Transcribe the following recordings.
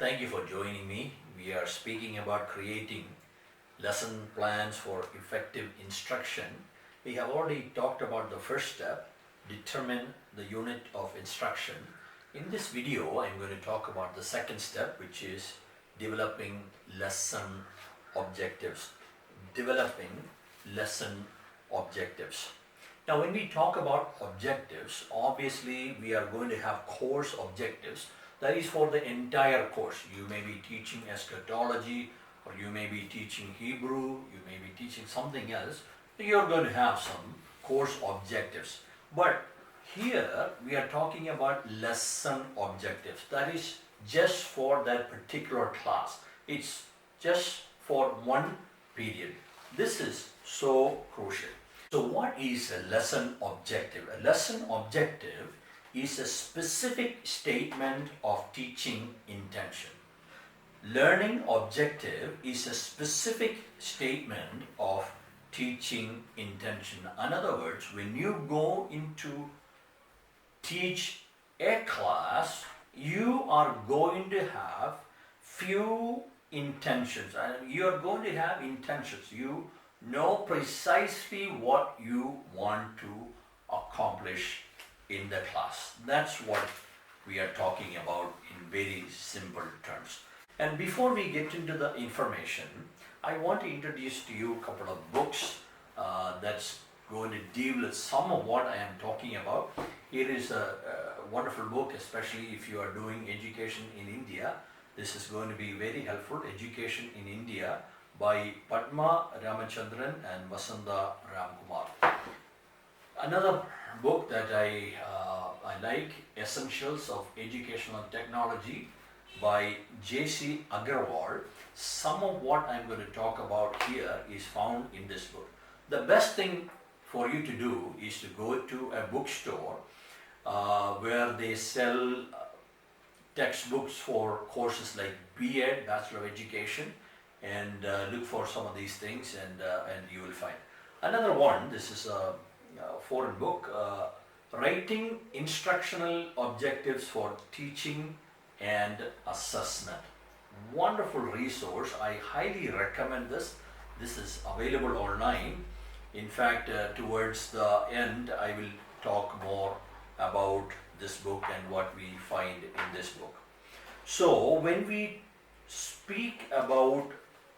Thank you for joining me. We are speaking about creating lesson plans for effective instruction. We have already talked about the first step, determine the unit of instruction. In this video, I'm going to talk about the second step, which is developing lesson objectives. Developing lesson objectives. Now, when we talk about objectives, obviously we are going to have course objectives. That is for the entire course. You may be teaching eschatology, or you may be teaching Hebrew, you may be teaching something else. You're going to have some course objectives. But here we are talking about lesson objectives. That is just for that particular class. It's just for one period. This is so crucial. So what is a lesson objective? A lesson objective is a specific statement of teaching intention. Learning objective is a specific statement of teaching intention. In other words, when you go into teach a class, you are going to have few intentions, and you are going to have intentions. You know precisely what you want to accomplish in the class. That's what we are talking about in very simple terms. And before we get into the information, I want to introduce to you a couple of books that's going to deal with some of what I am talking about. Here is a wonderful book, especially if you are doing education in India. This is going to be very helpful. Education in India by Padma Ramachandran and Vasanta Ramkumar. Another book that I like, Essentials of Educational Technology by J.C. Agarwal. Some of what I'm going to talk about here is found in this book. The best thing for you to do is to go to a bookstore where they sell textbooks for courses like B.Ed, Bachelor of Education, and look for some of these things and you will find. Another one, this is a foreign book, Writing Instructional Objectives for Teaching and Assessment. Wonderful resource. I highly recommend this. This is available online. In fact, towards the end, I will talk more about this book and what we find in this book. So, when we speak about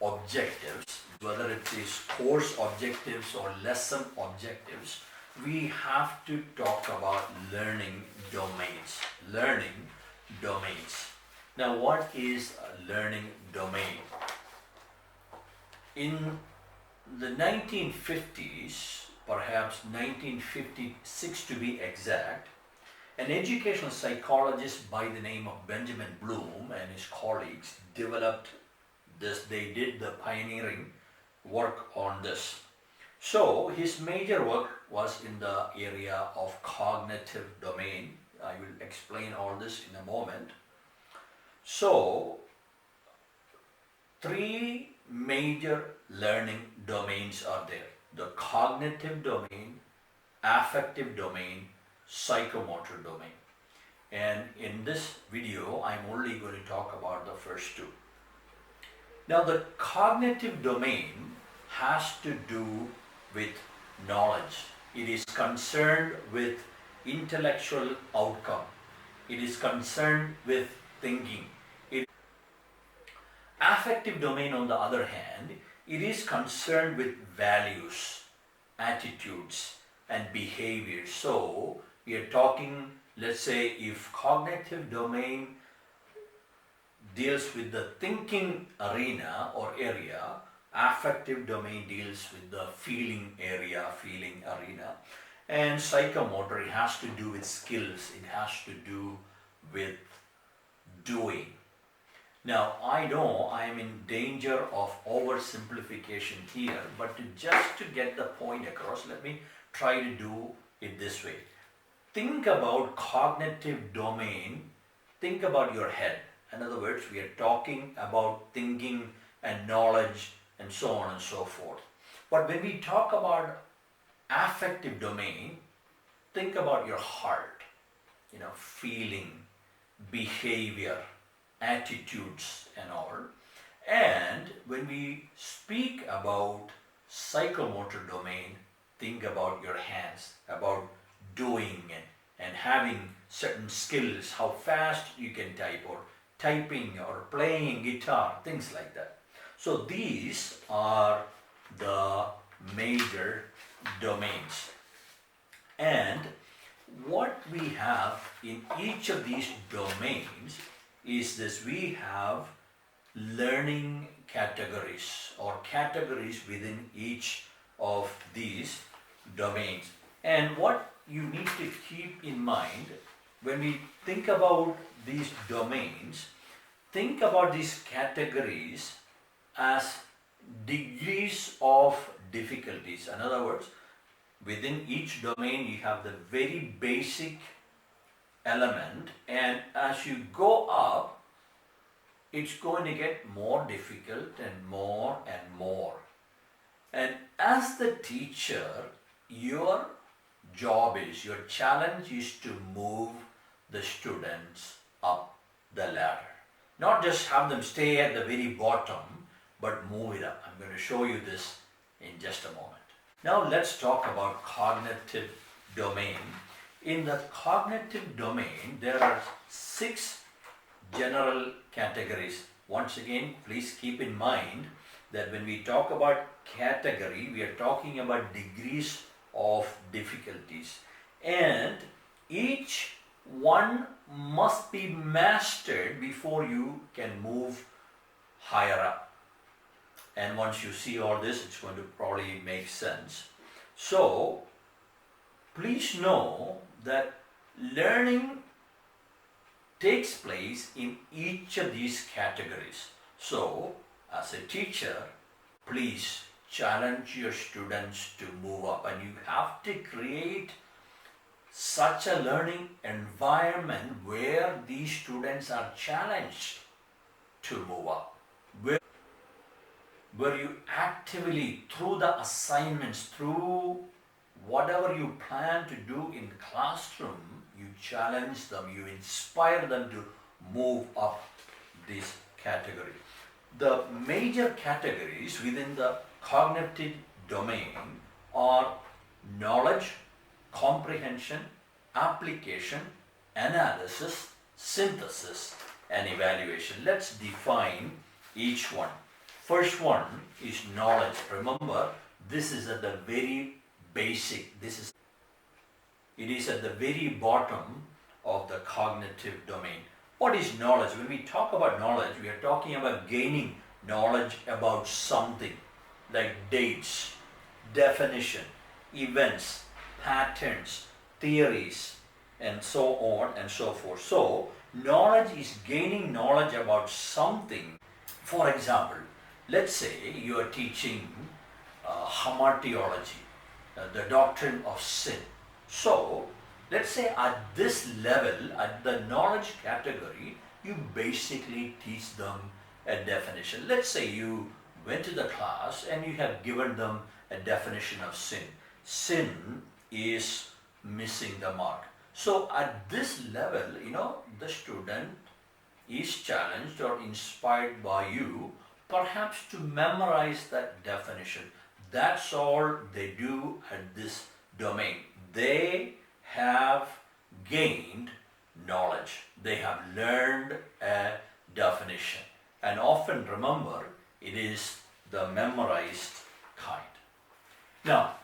objectives, whether it is course objectives or lesson objectives, we have to talk about learning domains. Learning domains. Now, what is a learning domain? In the 1950s, perhaps 1956 to be exact, an educational psychologist by the name of Benjamin Bloom and his colleagues developed this. They did the pioneering work on this. So his major work was in the area of cognitive domain. I will explain all this in a moment. So, three major learning domains are there: the cognitive domain, affective domain, psychomotor domain. And in this video, I'm only going to talk about the first two. Now, the cognitive domain has to do with knowledge. It is concerned with intellectual outcome. It is concerned with thinking. Affective domain, on the other hand, it is concerned with values, attitudes, and behaviors. So, we are talking, let's say, if cognitive domain deals with the thinking arena or area, affective domain deals with the feeling area, feeling arena. And psychomotor, it has to do with skills, it has to do with doing. Now, I know I am in danger of oversimplification here, but just to get the point across, let me try to do it this way. Think about cognitive domain, think about your head. In other words, we are talking about thinking and knowledge and so on and so forth. But when we talk about affective domain, think about your heart, feeling, behavior, attitudes and all. And when we speak about psychomotor domain, think about your hands, about doing and having certain skills, how fast you can type, or typing, or playing guitar, things like that. So these are the major domains. And what we have in each of these domains is this: we have learning categories, or categories within each of these domains. And what you need to keep in mind when we think about these domains, think about these categories as degrees of difficulties. In other words, within each domain you have the very basic element, and as you go up, it's going to get more difficult and more and more. And as the teacher, your job is, your challenge is to move the students up the ladder. Not just have them stay at the very bottom, but move it up. I'm going to show you this in just a moment. Now let's talk about cognitive domain. In the cognitive domain, there are 6 general categories. Once again, please keep in mind that when we talk about category, we are talking about degrees of difficulties. And each one must be mastered before you can move higher up. And once you see all this, it's going to probably make sense. So, please know that learning takes place in each of these categories. So, as a teacher, please challenge your students to move up, and you have to create such a learning environment where these students are challenged to move up, where you actively, through the assignments, through whatever you plan to do in the classroom, you challenge them, you inspire them to move up this category. The major categories within the cognitive domain are knowledge, comprehension, application, analysis, synthesis, and evaluation. Let's define each one. First one is knowledge. Remember, this is at the very basic. It is at the very bottom of the cognitive domain. What is knowledge? When we talk about knowledge, we are talking about gaining knowledge about something, like dates, definition, events, patterns, theories, and so on and so forth. So, knowledge is gaining knowledge about something. For example, let's say you are teaching hamartiology, the doctrine of sin. So, let's say at this level, at the knowledge category, you basically teach them a definition. Let's say you went to the class and you have given them a definition of sin. Sin is missing the mark. So at this level, the student is challenged or inspired by you, perhaps to memorize that definition. That's all they do at this domain. They have gained knowledge. They have learned a definition. And often, remember, it is the memorized kind. Now,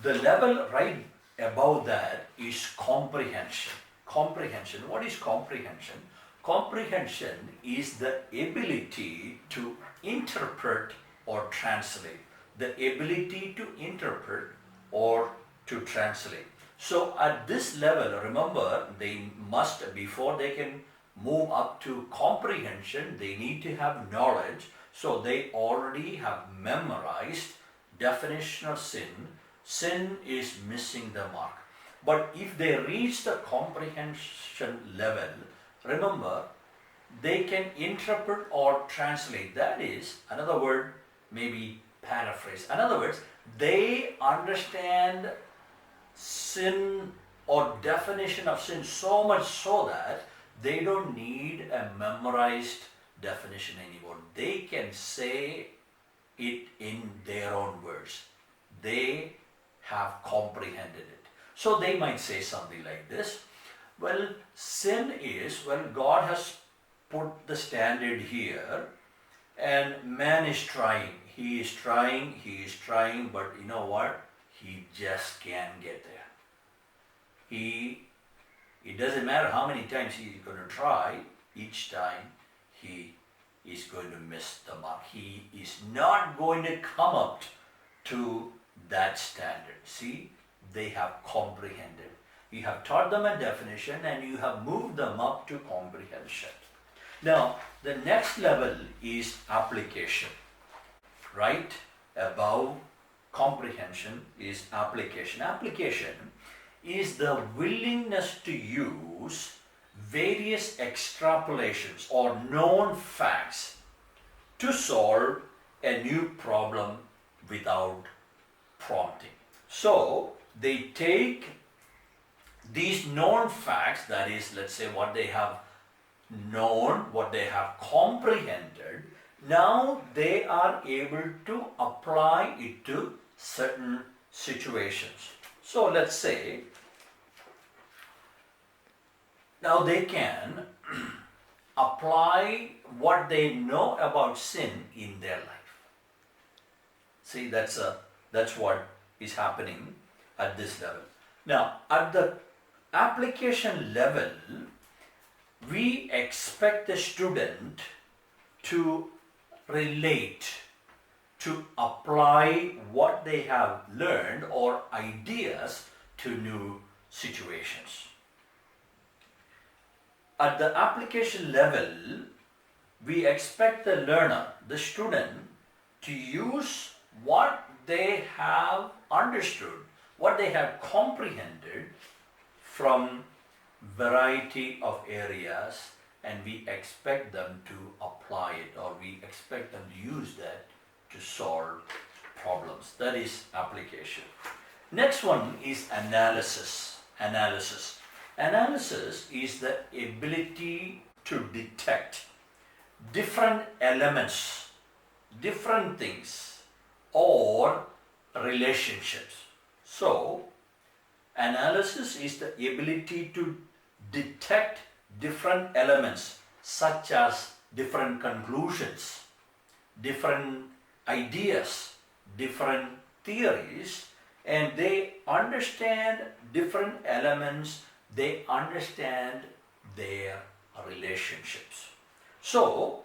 the level right above that is comprehension. Comprehension. What is comprehension? Comprehension is the ability to interpret or translate. The ability to interpret or to translate. So at this level, remember, they must, before they can move up to comprehension, they need to have knowledge. So they already have memorized definition of sin. Sin is missing the mark. But if they reach the comprehension level, remember, they can interpret or translate. That is, another word, maybe paraphrase. In other words, they understand sin or definition of sin so much so that They don't need a memorized definition anymore. They can say it in their own words. They have comprehended it. So they might say something like this. Well, sin is, well, God has put the standard here and man is trying. He is trying, but you know what? He just can't get there. It doesn't matter how many times he is going to try, each time he is going to miss the mark. He is not going to come up to that standard. See, they have comprehended. You have taught them a definition and you have moved them up to comprehension. Now, the next level is application. Right above comprehension is application. Application is the willingness to use various extrapolations or known facts to solve a new problem without prompting. So they take these known facts, that is, let's say what they have known, what they have comprehended, now they are able to apply it to certain situations. So let's say, now they can apply what they know about sin in their life. See, that's what is happening at this level. Now, at the application level, we expect the student to relate, to apply what they have learned or ideas to new situations. At the application level, we expect the learner, the student, to use what they have understood, what they have comprehended from variety of areas, and we expect them to apply it, or we expect them to use that to solve problems. That is application. Next one is analysis. Analysis is the ability to detect different elements, different things, or relationships. So, analysis is the ability to detect different elements, such as different conclusions, different ideas, different theories, and they understand different elements, they understand their relationships. So,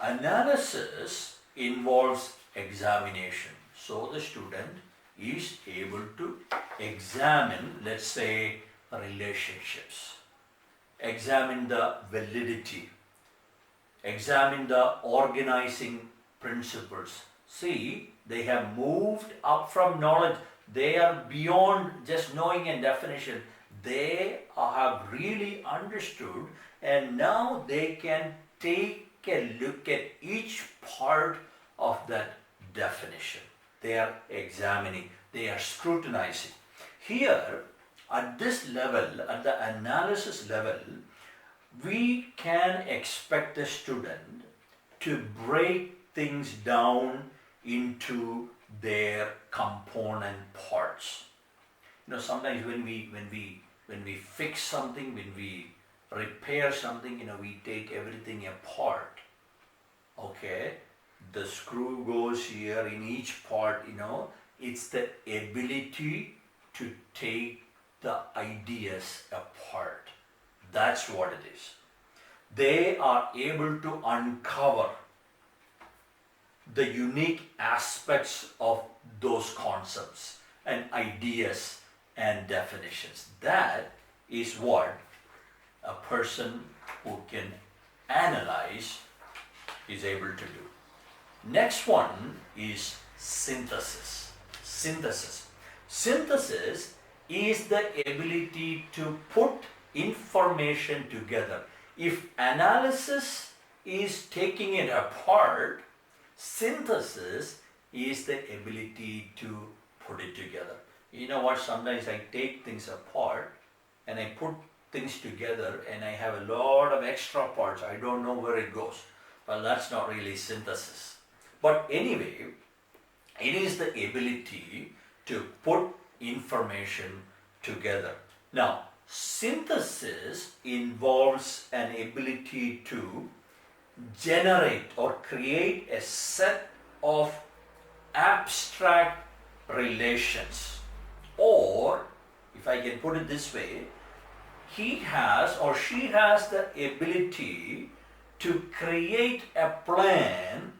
analysis involves examination. So, the student is able to examine, let's say, relationships, examine the validity, examine the organizing principles. See, they have moved up from knowledge. They are beyond just knowing a definition. They have really understood, and now they can take a look at each part of that definition. They are examining, they are scrutinizing. Here, at this level, at the analysis level, we can expect the student to break things down into their component parts. You know, sometimes when we fix something, when we repair something, you know, we take everything apart. Okay, the screw goes here in each part, you know, it's the ability to take the ideas apart. That's what it is. They are able to uncover the unique aspects of those concepts and ideas and definitions. That is what a person who can analyze is able to do. Next one is synthesis. Synthesis is the ability to put information together. If analysis is taking it apart, synthesis is the ability to put it together. You know what, sometimes I take things apart and I put things together and I have a lot of extra parts. I don't know where it goes. Well, that's not really synthesis. But anyway, it is the ability to put information together. Now, synthesis involves an ability to generate or create a set of abstract relations. Or, if I can put it this way, he has or she has the ability to create a plan,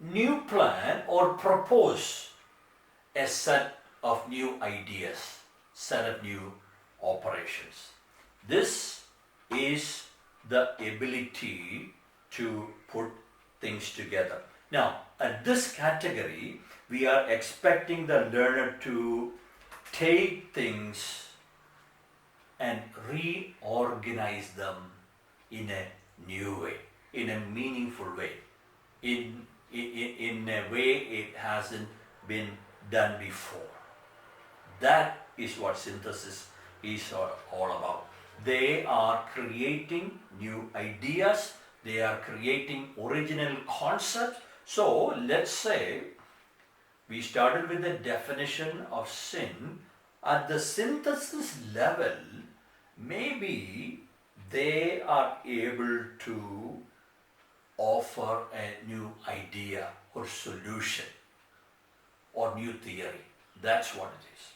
new plan, or propose a set of new ideas, set of new operations. This is the ability to put things together. Now, at this category, we are expecting the learner to take things and reorganize them in a new way, in a meaningful way, in a way it hasn't been done before. That is what synthesis is all about. They are creating new ideas, they are creating original concepts. So let's say we started with the definition of sin. At the synthesis level, maybe they are able to offer a new idea or solution or new theory. That's what it is.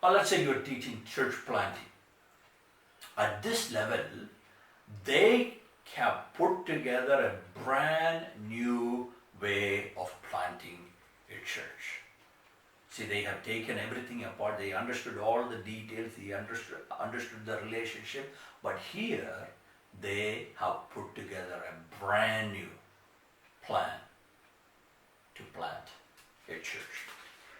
Or let's say you're teaching church planting. At this level, they have put together a brand new way of planting a church. See, they have taken everything apart. They understood all the details. They understood the relationship. But here, they have put together a brand new plan to plant a church.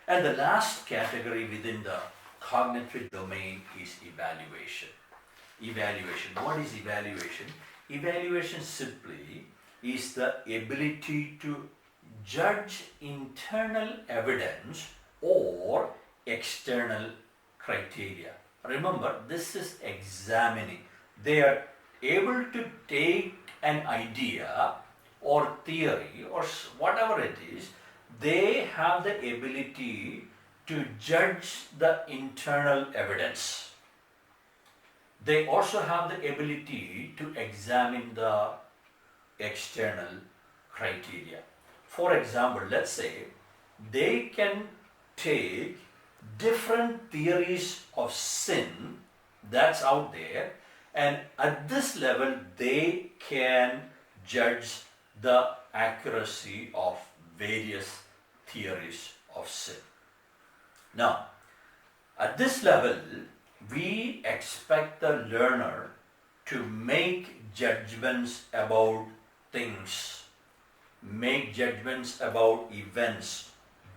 And the last category within the cognitive domain is evaluation. Evaluation. What is evaluation? Evaluation simply is the ability to judge internal evidence or external criteria. Remember, this is examining. They are able to take an idea or theory or whatever it is, they have the ability to judge the internal evidence. They also have the ability to examine the external criteria. For example, let's say they can take different theories of sin that's out there, and at this level they can judge the accuracy of various theories of sin. Now, at this level, we expect the learner to make judgments about things, make judgments about events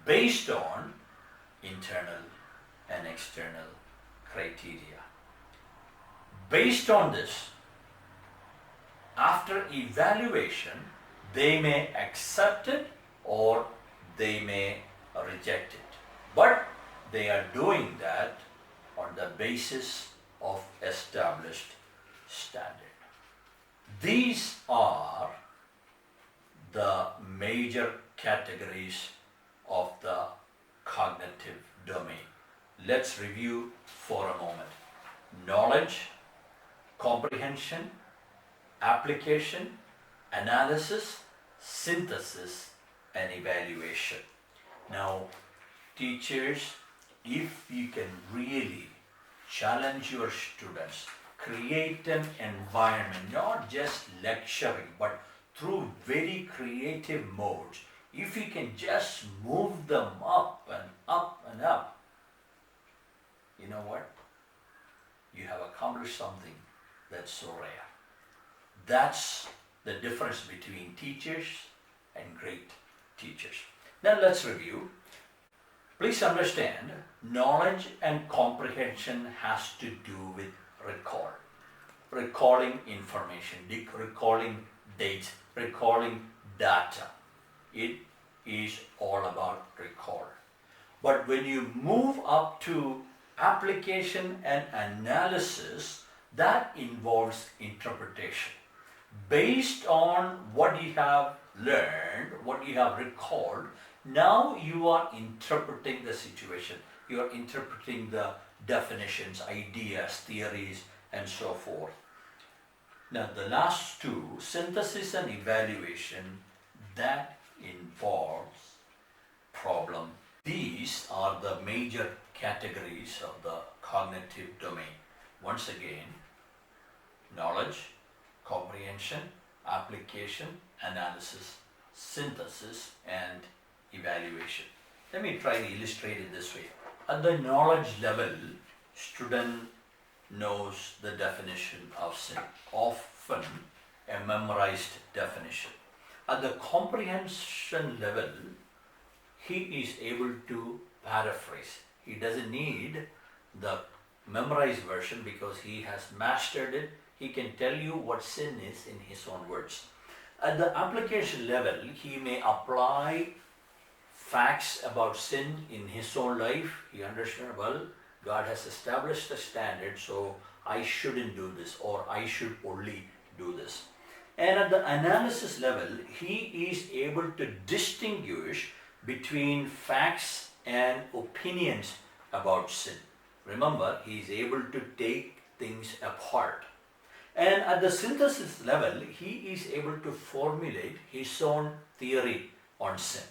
based on internal and external criteria. Based on this, after evaluation, they may accept it or they may reject it. But they are doing that on the basis of established standard. These are the major categories of the cognitive domain. Let's review for a moment. Knowledge, comprehension, application, analysis, synthesis, and evaluation. Now, teachers, if you can really challenge your students, create an environment, not just lecturing, but through very creative modes, if you can just move them up and up and up, you know what? You have accomplished something that's so rare. That's the difference between teachers and great teachers. Now let's review. Please understand, knowledge and comprehension has to do with recalling information, recalling dates, recalling data. It is all about recall. But when you move up to application and analysis, that involves interpretation. Based on what you have learned, what you have recalled, now you are interpreting the situation. You are interpreting the definitions, ideas, theories, and so forth. Now the last two, synthesis and evaluation, that involves problem. These are the major categories of the cognitive domain. Once again, knowledge, comprehension, application, analysis, synthesis, and evaluation. Let me try to illustrate it this way. At the knowledge level, student knows the definition of sin, often a memorized definition. At the comprehension level, he is able to paraphrase. He doesn't need the memorized version because he has mastered it. He can tell you what sin is in his own words. At the application level, he may apply facts about sin in his own life. He understands, well, God has established a standard, so I shouldn't do this, or I should only do this. And at the analysis level, he is able to distinguish between facts and opinions about sin. Remember, he is able to take things apart. And at the synthesis level, he is able to formulate his own theory on sin.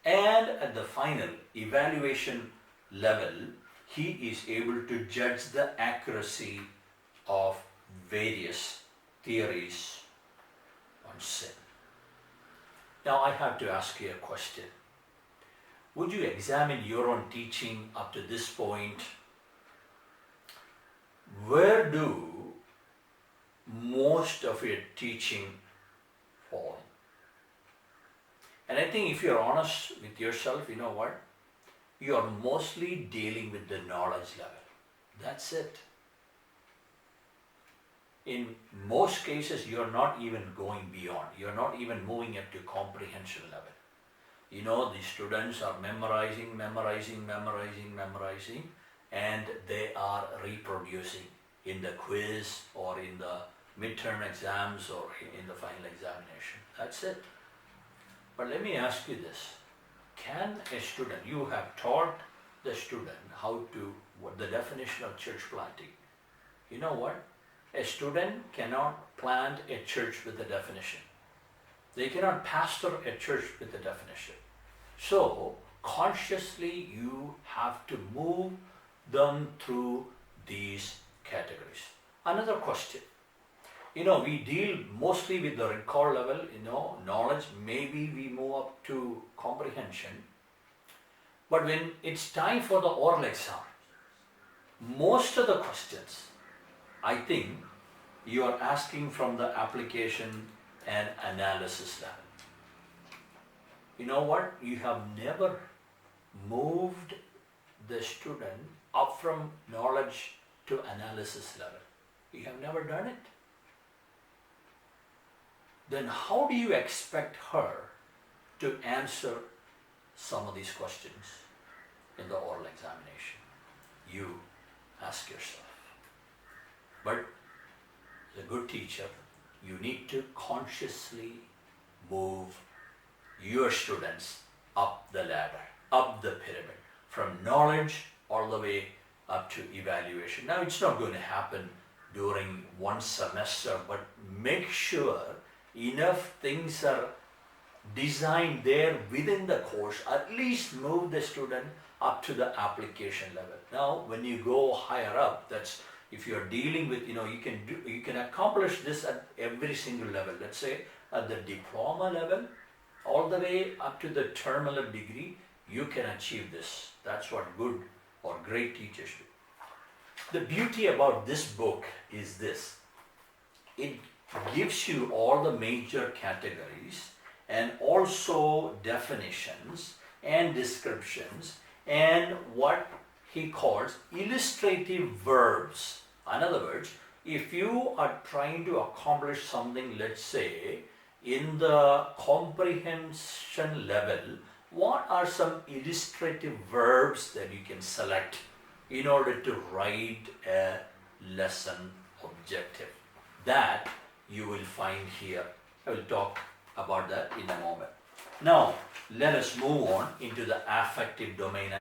And at the final evaluation level, he is able to judge the accuracy of various theories on sin. Now I have to ask you a question. Would you examine your own teaching up to this point? Where do most of your teaching fall? And I think if you're honest with yourself, you know what? You are mostly dealing with the knowledge level. That's it. In most cases, you're not even going beyond. You're not even moving up to comprehension level. You know, the students are memorizing, and they are reproducing in the quiz or in the midterm exams or in the final examination. That's it. But let me ask you this. Can a student, you have taught the student what the definition of church planting. You know what? A student cannot plant a church with a definition. They cannot pastor a church with a definition. So, consciously you have to move them through these categories. Another question. You know, we deal mostly with the recall level, knowledge. Maybe we move up to comprehension. But when it's time for the oral exam, most of the questions, I think, you are asking from the application and analysis level. You know what? You have never moved the student up from knowledge to analysis level. You have never done it. Then how do you expect her to answer some of these questions in the oral examination? You ask yourself. But as a good teacher, you need to consciously move your students up the ladder, up the pyramid, from knowledge all the way up to evaluation. Now, it's not going to happen during one semester, but make sure enough things are designed there within the course, at least move the student up to the application level. Now, when you go higher up, that's if you're dealing with, you can accomplish this at every single level. Let's say at the diploma level, all the way up to the terminal degree, you can achieve this. That's what good or great teachers do. The beauty about this book is this. It gives you all the major categories and also definitions and descriptions and what he calls illustrative verbs. In other words, if you are trying to accomplish something, let's say, in the comprehension level, what are some illustrative verbs that you can select in order to write a lesson objective. That you will find here. I will talk about that in a moment. Now, let us move on into the affective domain.